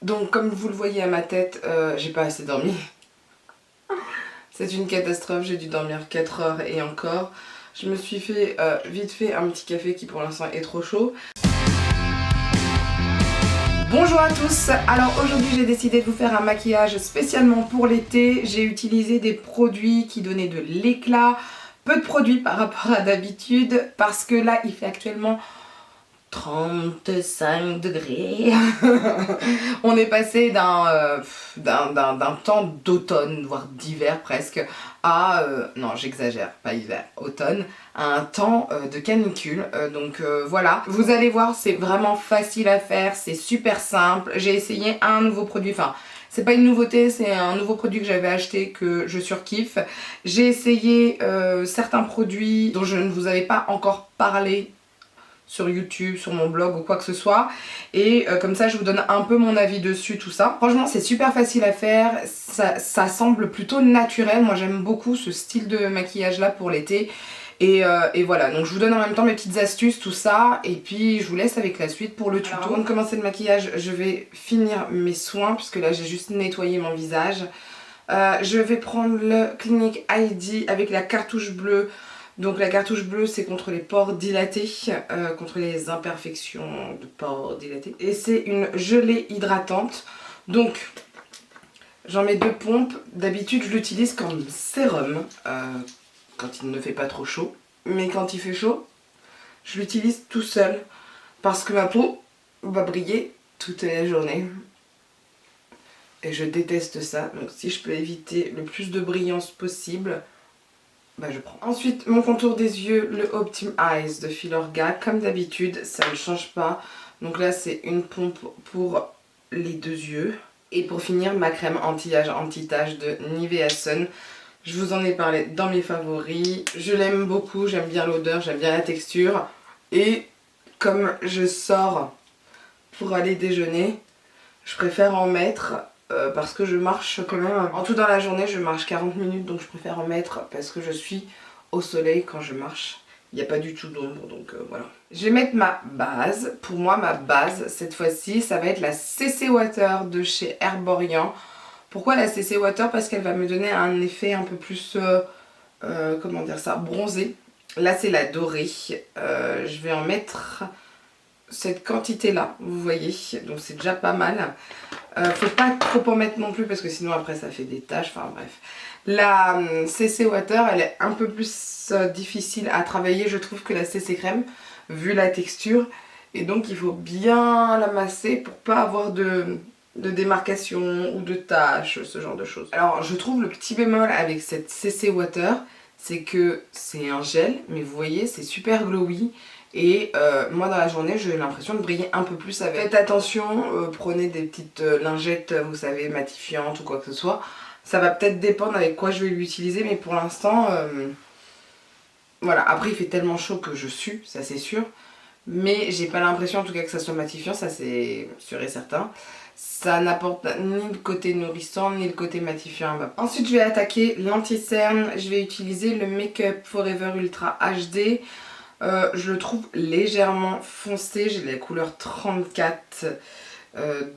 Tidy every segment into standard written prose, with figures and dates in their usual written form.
Donc comme vous le voyez à ma tête, j'ai pas assez dormi. C'est une catastrophe, j'ai dû dormir 4 heures et encore. Je me suis fait vite fait un petit café qui pour l'instant est trop chaud. Bonjour à tous, alors aujourd'hui j'ai décidé de vous faire un maquillage spécialement pour l'été. J'ai utilisé des produits qui donnaient de l'éclat, peu de produits par rapport à d'habitude parce que là il fait actuellement 35 degrés. On est passé d'un temps d'automne, voire d'hiver presque, à, non j'exagère, pas hiver, automne, à un temps de canicule. Voilà, vous allez voir, c'est vraiment facile à faire, c'est super simple. J'ai essayé un nouveau produit, enfin c'est pas une nouveauté, c'est un nouveau produit que j'avais acheté que je surkiffe. J'ai essayé certains produits dont je ne vous avais pas encore parlé sur YouTube, sur mon blog ou quoi que ce soit, et comme ça je vous donne un peu mon avis dessus, tout ça. Franchement c'est super facile à faire, ça semble plutôt naturel, moi j'aime beaucoup ce style de maquillage là pour l'été. Et voilà, donc je vous donne en même temps mes petites astuces, tout ça, et puis je vous laisse avec la suite pour le tuto. Alors, avant de commencer le maquillage, je vais finir mes soins, puisque là j'ai juste nettoyé mon visage. Je vais prendre le Clinique ID avec la cartouche bleue. Donc la cartouche bleue c'est contre les pores dilatés, contre les imperfections de pores dilatés. Et c'est une gelée hydratante. Donc j'en mets 2 pompes. D'habitude je l'utilise comme sérum quand il ne fait pas trop chaud. Mais quand il fait chaud, je l'utilise tout seul parce que ma peau va briller toute la journée. Et je déteste ça. Donc si je peux éviter le plus de brillance possible, bah je prends. Ensuite mon contour des yeux, le Optim Eyes de Filorga, comme d'habitude ça ne change pas. Donc là c'est une pompe pour les 2 yeux. Et pour finir ma crème anti-âge anti-tache de Nivea Sun. Je vous en ai parlé dans mes favoris, je l'aime beaucoup, j'aime bien l'odeur, j'aime bien la texture. Et comme je sors pour aller déjeuner, je préfère en mettre parce que je marche quand même. En tout dans la journée je marche 40 minutes, donc je préfère en mettre parce que je suis au soleil quand je marche. Il n'y a pas du tout d'ombre, donc voilà. Je vais mettre ma base. Pour moi ma base cette fois-ci ça va être la CC Water de chez Herborian. Pourquoi la CC Water? Parce qu'elle va me donner un effet un peu plus, comment dire ça, bronzé. Là c'est la dorée. Je vais en mettre cette quantité là, vous voyez, donc c'est déjà pas mal. Faut pas trop en mettre non plus parce que sinon après ça fait des taches, enfin bref. La CC Water elle est un peu plus difficile à travailler je trouve que la CC Crème vu la texture, et donc il faut bien la masser pour pas avoir de démarcation ou de taches, ce genre de choses. Alors je trouve le petit bémol avec cette CC Water, c'est que c'est un gel, mais vous voyez c'est super glowy. Et moi dans la journée j'ai l'impression de briller un peu plus avec. Faites attention, prenez des petites lingettes, vous savez, matifiantes ou quoi que ce soit. Ça va peut-être dépendre avec quoi je vais l'utiliser, mais pour l'instant, voilà. Après il fait tellement chaud que je sue, ça c'est sûr. Mais j'ai pas l'impression en tout cas que ça soit matifiant, ça c'est sûr et certain. Ça n'apporte ni le côté nourrissant ni le côté matifiant. Ensuite je vais attaquer l'anti-cerne, je vais utiliser le Make Up Forever Ultra HD. Je le trouve légèrement foncé, j'ai la couleur 34.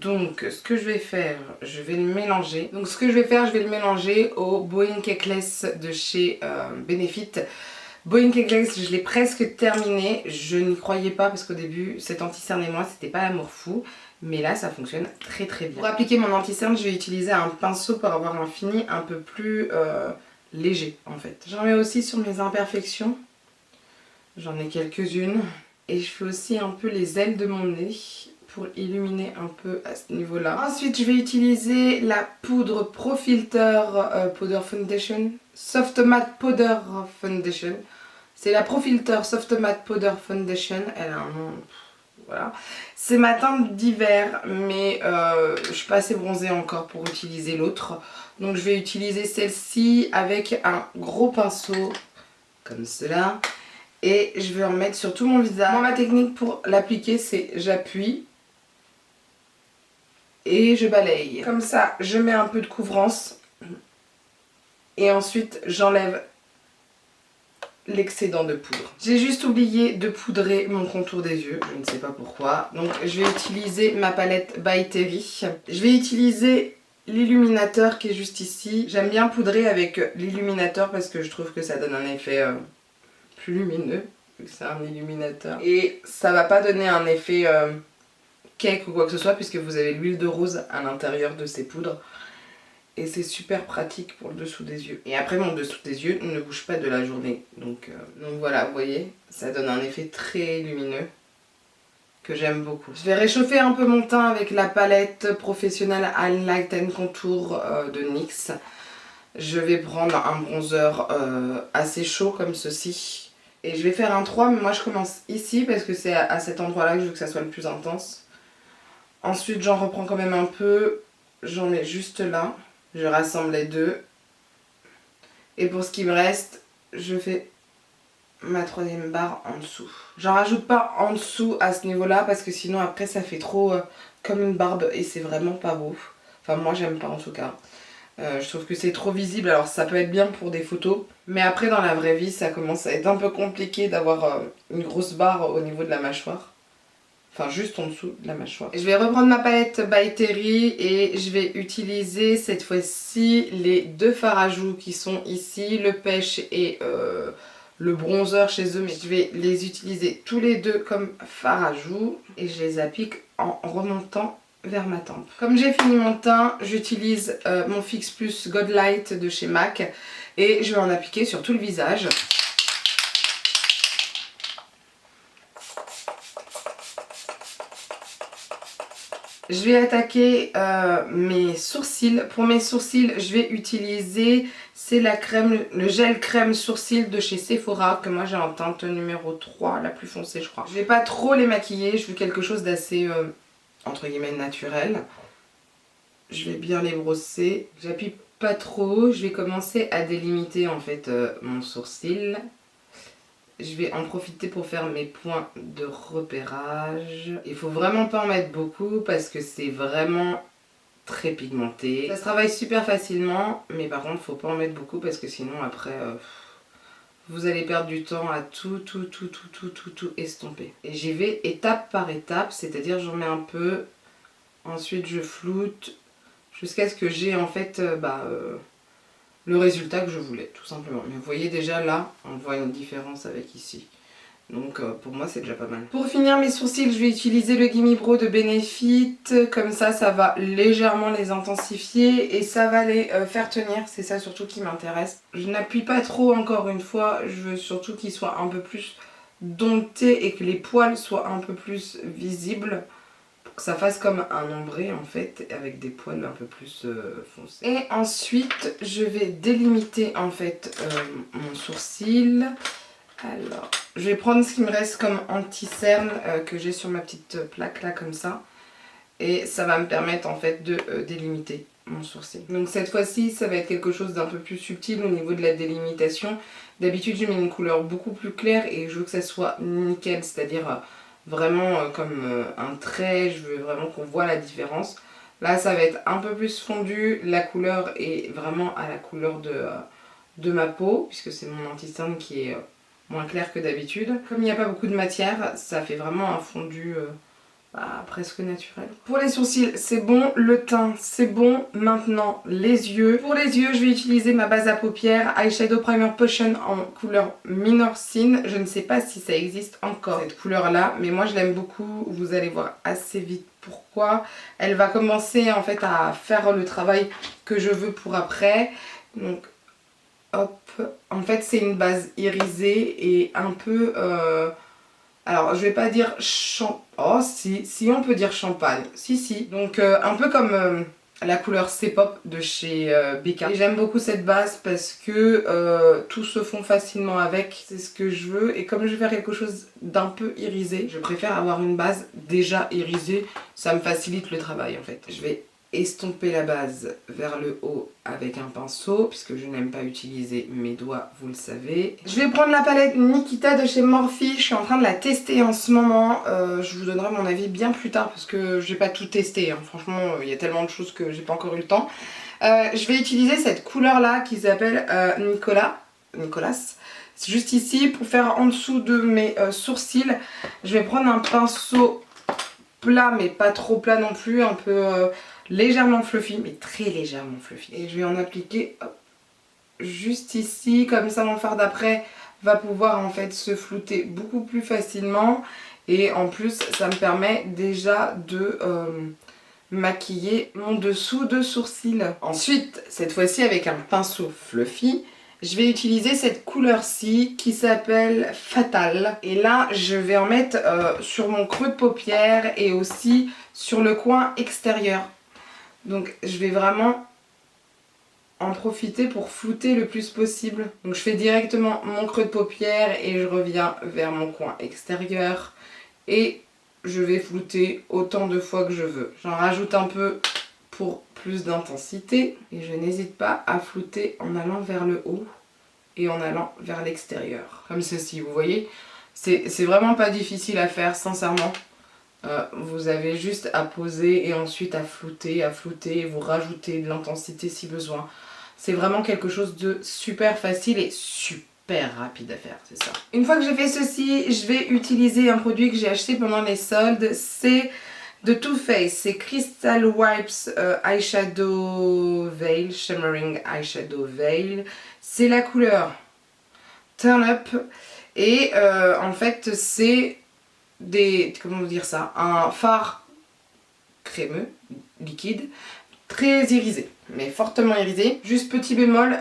Donc ce que je vais faire, je vais le mélanger. Donc ce que je vais faire, je vais le mélanger au Boeing Cakeless de chez Benefit. Boeing Cakeless, je l'ai presque terminé. Je n'y croyais pas parce qu'au début, cet anti-cerne et moi, c'était pas l'amour fou. Mais là, ça fonctionne très très bien. Pour appliquer mon anti-cerne, je vais utiliser un pinceau pour avoir un fini un peu plus léger en fait. J'en mets aussi sur mes imperfections. J'en ai quelques-unes. Et je fais aussi un peu les ailes de mon nez pour illuminer un peu à ce niveau-là. Ensuite, je vais utiliser la poudre Pro Filter Powder Foundation. Soft Matte Powder Foundation. C'est la Pro Filter Soft Matte Powder Foundation. Elle a un nom... Voilà. C'est ma teinte d'hiver, mais je suis pas assez bronzée encore pour utiliser l'autre. Donc je vais utiliser celle-ci avec un gros pinceau, comme cela. Et je vais en mettre sur tout mon visage. Moi, ma technique pour l'appliquer, c'est j'appuie et je balaye. Comme ça, je mets un peu de couvrance et ensuite j'enlève l'excédent de poudre. J'ai juste oublié de poudrer mon contour des yeux, je ne sais pas pourquoi. Donc je vais utiliser ma palette By Terry. Je vais utiliser l'illuminateur qui est juste ici. J'aime bien poudrer avec l'illuminateur parce que je trouve que ça donne un effet plus lumineux, vu que c'est un illuminateur. Et ça va pas donner un effet cake ou quoi que ce soit puisque vous avez l'huile de rose à l'intérieur de ces poudres. Et c'est super pratique pour le dessous des yeux. Et après mon dessous des yeux ne bouge pas de la journée. Donc voilà, vous voyez, ça donne un effet très lumineux que j'aime beaucoup. Je vais réchauffer un peu mon teint avec la palette professionnelle Highlight and Contour de NYX. Je vais prendre un bronzer assez chaud comme ceci. Et je vais faire un 3, mais moi je commence ici parce que c'est à cet endroit là que je veux que ça soit le plus intense. Ensuite j'en reprends quand même un peu, j'en mets juste là. Je rassemble les deux. Et pour ce qui me reste, je fais ma troisième barre en dessous. J'en rajoute pas en dessous à ce niveau là parce que sinon après ça fait trop comme une barbe et c'est vraiment pas beau. Enfin moi j'aime pas en tout cas. Je trouve que c'est trop visible, alors ça peut être bien pour des photos. Mais après dans la vraie vie ça commence à être un peu compliqué d'avoir une grosse barre au niveau de la mâchoire. Enfin juste en dessous de la mâchoire. Je vais reprendre ma palette By Terry et je vais utiliser cette fois-ci les deux fards à joues qui sont ici, le pêche et le bronzer chez eux. Mais je vais les utiliser tous les deux comme fards à joues et je les applique en remontant vers ma tempe. Comme j'ai fini mon teint, j'utilise mon Fix Plus God Light de chez MAC et je vais en appliquer sur tout le visage. Je vais attaquer mes sourcils. Pour mes sourcils, je vais utiliser, c'est la crème, le gel crème sourcils de chez Sephora, que moi j'ai en teinte numéro 3, la plus foncée je crois. Je vais pas trop les maquiller, je veux quelque chose d'assez, entre guillemets, naturel. Je vais bien les brosser. J'appuie pas trop, je vais commencer à délimiter en fait mon sourcil. Je vais en profiter pour faire mes points de repérage. Il faut vraiment pas en mettre beaucoup parce que c'est vraiment très pigmenté. Ça se travaille super facilement, mais par contre faut pas en mettre beaucoup parce que sinon après vous allez perdre du temps à tout estomper. Et j'y vais étape par étape, c'est-à-dire j'en mets un peu, ensuite je floute jusqu'à ce que j'ai en fait le résultat que je voulais, tout simplement. Mais vous voyez déjà là, on voit une différence avec ici. Donc pour moi c'est déjà pas mal. Pour finir mes sourcils, je vais utiliser le Gimme Brow de Benefit. Comme ça va légèrement les intensifier et ça va les faire tenir. C'est ça surtout qui m'intéresse. Je n'appuie pas trop encore une fois. Je veux surtout qu'ils soient un peu plus domptés et que les poils soient un peu plus visibles. Que ça fasse comme un ombré en fait avec des poils un peu plus foncés. Et ensuite je vais délimiter en fait mon sourcil. Alors je vais prendre ce qui me reste comme anti-cerne que j'ai sur ma petite plaque là comme ça. Et ça va me permettre en fait de délimiter mon sourcil. Donc cette fois-ci ça va être quelque chose d'un peu plus subtil au niveau de la délimitation. D'habitude je mets une couleur beaucoup plus claire et je veux que ça soit nickel, c'est-à-dire vraiment comme un trait, je veux vraiment qu'on voit la différence. Là ça va être un peu plus fondu, la couleur est vraiment à la couleur de ma peau, puisque c'est mon anti-cerne qui est moins clair que d'habitude. Comme il n'y a pas beaucoup de matière, ça fait vraiment un fondu presque naturel. Pour les sourcils c'est bon, le teint c'est bon, maintenant les yeux. Pour les yeux je vais utiliser ma base à paupières Eyeshadow Primer Potion en couleur Minor Sin. Je ne sais pas si ça existe encore cette couleur là, mais moi je l'aime beaucoup, vous allez voir assez vite pourquoi. Elle va commencer en fait à faire le travail que je veux pour après. Donc hop, en fait c'est une base irisée et un peu... alors je vais pas dire oh si on peut dire champagne, si. Donc un peu comme la couleur C-Pop de chez BK. Et j'aime beaucoup cette base parce que tout se fond facilement avec, c'est ce que je veux. Et comme je veux faire quelque chose d'un peu irisé, je préfère avoir une base déjà irisée, ça me facilite le travail en fait. Je vais estomper la base vers le haut avec un pinceau puisque je n'aime pas utiliser mes doigts, vous le savez. Je vais prendre la palette Nikita de chez Morphe, je suis en train de la tester en ce moment. Je vous donnerai mon avis bien plus tard parce que j'ai pas tout testé, hein. Franchement il y a tellement de choses que j'ai pas encore eu le temps. Je vais utiliser cette couleur là qui s'appelle Nicolas. juste ici pour faire en dessous de mes sourcils. Je vais prendre un pinceau plat mais pas trop plat non plus, un peu légèrement fluffy mais très légèrement fluffy. Et je vais en appliquer hop, juste ici, comme ça mon fard d'après va pouvoir en fait se flouter beaucoup plus facilement. Et en plus ça me permet déjà de maquiller mon dessous de sourcil. Ensuite, cette fois-ci avec un pinceau fluffy, je vais utiliser cette couleur-ci qui s'appelle Fatal. Et là, je vais en mettre sur mon creux de paupière et aussi sur le coin extérieur. Donc je vais vraiment en profiter pour flouter le plus possible. Donc je fais directement mon creux de paupière et je reviens vers mon coin extérieur. Et je vais flouter autant de fois que je veux. J'en rajoute un peu pour plus d'intensité. Et je n'hésite pas à flouter en allant vers le haut et en allant vers l'extérieur. Comme ceci, vous voyez. C'est vraiment pas difficile à faire, sincèrement. Vous avez juste à poser et ensuite à flouter et vous rajoutez de l'intensité si besoin. C'est vraiment quelque chose de super facile et super rapide à faire, c'est ça. Une fois que j'ai fait ceci, je vais utiliser un produit que j'ai acheté pendant les soldes. C'est de Too Faced, c'est Crystal Wipes Eyeshadow Veil, Shimmering Eyeshadow Veil. C'est la couleur Turn Up et en fait c'est comment vous dire ça, un fard crémeux, liquide, très irisé, mais fortement irisé. Juste petit bémol,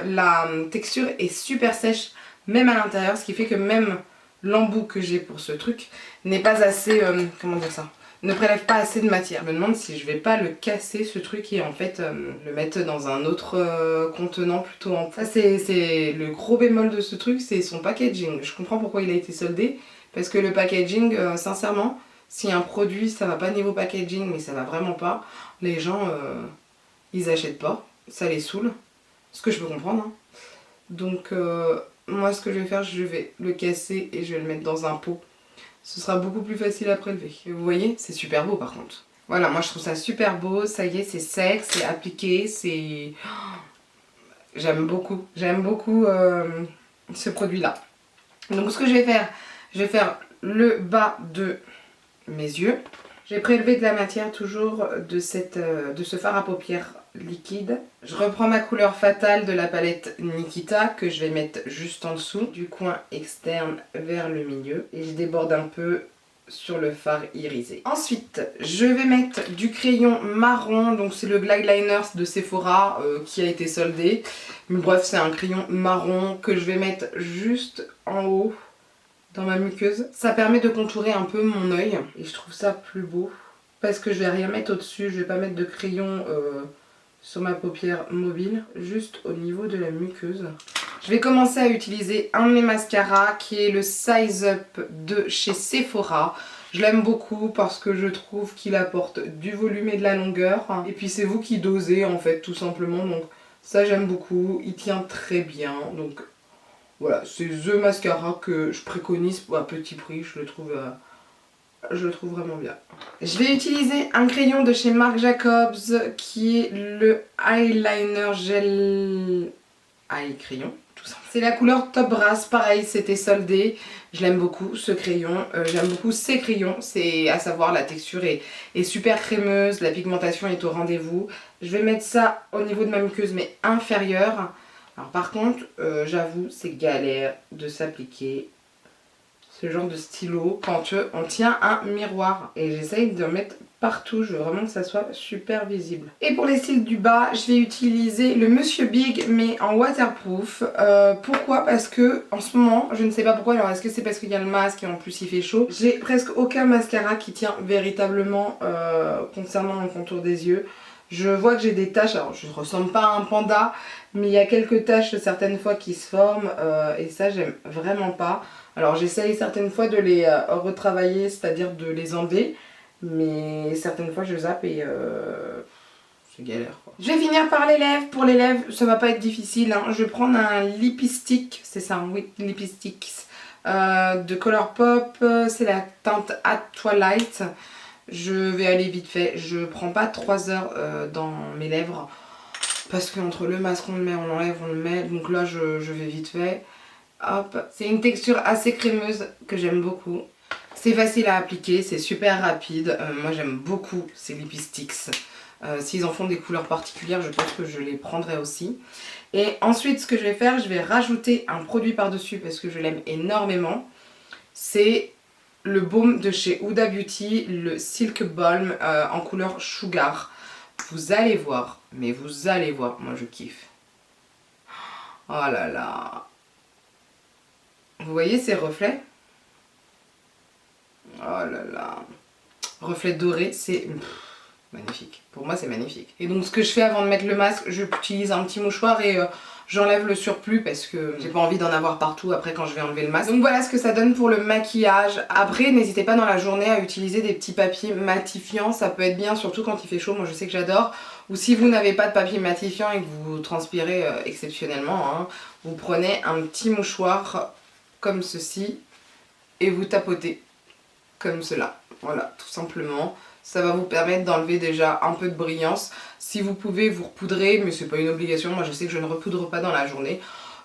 la texture est super sèche, même à l'intérieur, ce qui fait que même l'embout que j'ai pour ce truc n'est pas assez, comment dire ça, ne prélève pas assez de matière. Je me demande si je vais pas le casser ce truc et en fait le mettre dans un autre contenant plutôt en... Ça c'est le gros bémol de ce truc, c'est son packaging. Je comprends pourquoi il a été soldé, parce que le packaging, sincèrement, si un produit ça va pas niveau packaging, mais ça va vraiment pas, les gens ils achètent pas, ça les saoule, ce que je peux comprendre. Hein. Donc moi ce que je vais faire, je vais le casser et je vais le mettre dans un pot. Ce sera beaucoup plus facile à prélever. Et vous voyez, c'est super beau par contre. Voilà, moi je trouve ça super beau, ça y est, c'est sec, c'est appliqué, c'est... J'aime beaucoup ce produit-là. Donc ce que je vais faire le bas de mes yeux. J'ai prélevé de la matière toujours de ce fard à paupières liquide. Je reprends ma couleur fatale de la palette Nikita que je vais mettre juste en dessous, du coin externe vers le milieu. Et je déborde un peu sur le fard irisé. Ensuite, je vais mettre du crayon marron, donc c'est le Glide Liner de Sephora qui a été soldé. Mais bref, c'est un crayon marron que je vais mettre juste en haut dans ma muqueuse. Ça permet de contourer un peu mon œil et je trouve ça plus beau parce que je vais rien mettre au-dessus, je vais pas mettre de crayon sur ma paupière mobile, juste au niveau de la muqueuse. Je vais commencer à utiliser un de mes mascaras qui est le Size Up de chez Sephora. Je l'aime beaucoup parce que je trouve qu'il apporte du volume et de la longueur. Et puis c'est vous qui dosez en fait tout simplement. Donc ça j'aime beaucoup. Il tient très bien. Donc voilà, c'est The Mascara que je préconise à petit prix. Je le trouve vraiment bien. Je vais utiliser un crayon de chez Marc Jacobs qui est le Eyeliner Gel Eye Crayon. C'est la couleur Top Brass, pareil c'était soldé, je l'aime beaucoup ce crayon, j'aime beaucoup ces crayons, c'est à savoir la texture est super crémeuse, la pigmentation est au rendez-vous. Je vais mettre ça au niveau de ma muqueuse mais inférieure. Alors par contre, j'avoue c'est galère de s'appliquer ce genre de stylo quand on tient un miroir. Et j'essaye de mettre partout, je veux vraiment que ça soit super visible. Et pour les cils du bas, je vais utiliser le Monsieur Big mais en waterproof. Pourquoi? Parce que en ce moment, je ne sais pas pourquoi, alors est-ce que c'est parce qu'il y a le masque et en plus il fait chaud, j'ai presque aucun mascara qui tient véritablement concernant le contour des yeux. Je vois que j'ai des taches, alors je ne ressemble pas à un panda, mais il y a quelques taches certaines fois qui se forment et ça j'aime vraiment pas. Alors j'essaye certaines fois de les retravailler, c'est-à-dire de les enlever, mais certaines fois je zappe et c'est galère quoi. Je vais finir par les lèvres. Pour les lèvres, ça va pas être difficile, hein. Je vais prendre un Lippy Stick, c'est ça, oui, Lippy Sticks de Colourpop, c'est la teinte At Twilight. Je vais aller vite fait, je prends pas 3 heures dans mes lèvres parce qu'entre le masque on le met, on l'enlève, on le met, donc là je vais vite fait. Hop, c'est une texture assez crémeuse que j'aime beaucoup. C'est facile à appliquer, c'est super rapide. Moi j'aime beaucoup ces Lipsticks. S'ils en font des couleurs particulières, je pense que je les prendrai aussi. Et ensuite, ce que je vais faire, je vais rajouter un produit par-dessus parce que je l'aime énormément. C'est le baume de chez Huda Beauty, le Silk Balm en couleur Sugar. Vous allez voir, mais vous allez voir, moi je kiffe. Oh là là. Vous voyez ces reflets? Oh là là. Reflets dorés, c'est magnifique. Pour moi, c'est magnifique. Et donc, ce que je fais avant de mettre le masque, j'utilise un petit mouchoir et j'enlève le surplus parce que j'ai pas envie d'en avoir partout après quand je vais enlever le masque. Donc voilà ce que ça donne pour le maquillage. Après, n'hésitez pas dans la journée à utiliser des petits papiers matifiants. Ça peut être bien, surtout quand il fait chaud. Moi, je sais que j'adore. Ou si vous n'avez pas de papier matifiant et que vous transpirez exceptionnellement, hein, vous prenez un petit mouchoir comme ceci et vous tapotez comme cela. Voilà, tout simplement. Ça va vous permettre d'enlever déjà un peu de brillance. Si vous pouvez, vous repoudrez, mais c'est pas une obligation. Moi, je sais que je ne repoudre pas dans la journée.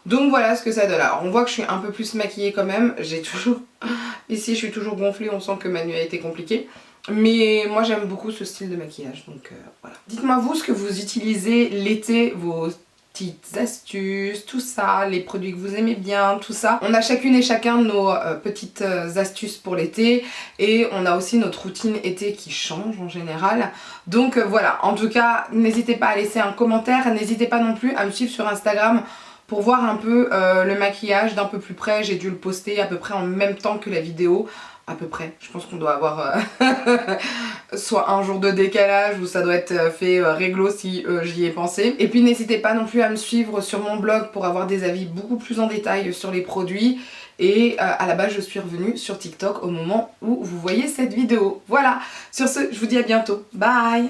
Donc voilà ce que ça donne. Alors, on voit que je suis un peu plus maquillée quand même. J'ai toujours... Ici, je suis toujours gonflée. On sent que ma nuit a été compliquée. Mais moi, j'aime beaucoup ce style de maquillage. Donc voilà. Dites-moi vous ce que vous utilisez l'été, vos petites astuces, tout ça, les produits que vous aimez bien, tout ça. On a chacune et chacun nos petites astuces pour l'été et on a aussi notre routine été qui change en général. Donc voilà, en tout cas, n'hésitez pas à laisser un commentaire, n'hésitez pas non plus à me suivre sur Instagram pour voir un peu le maquillage d'un peu plus près. J'ai dû le poster à peu près en même temps que la vidéo. À peu près, je pense qu'on doit avoir soit un jour de décalage ou ça doit être fait réglo si j'y ai pensé. Et puis n'hésitez pas non plus à me suivre sur mon blog pour avoir des avis beaucoup plus en détail sur les produits. Et à la base je suis revenue sur TikTok au moment où vous voyez cette vidéo. Voilà, sur ce je vous dis à bientôt, bye.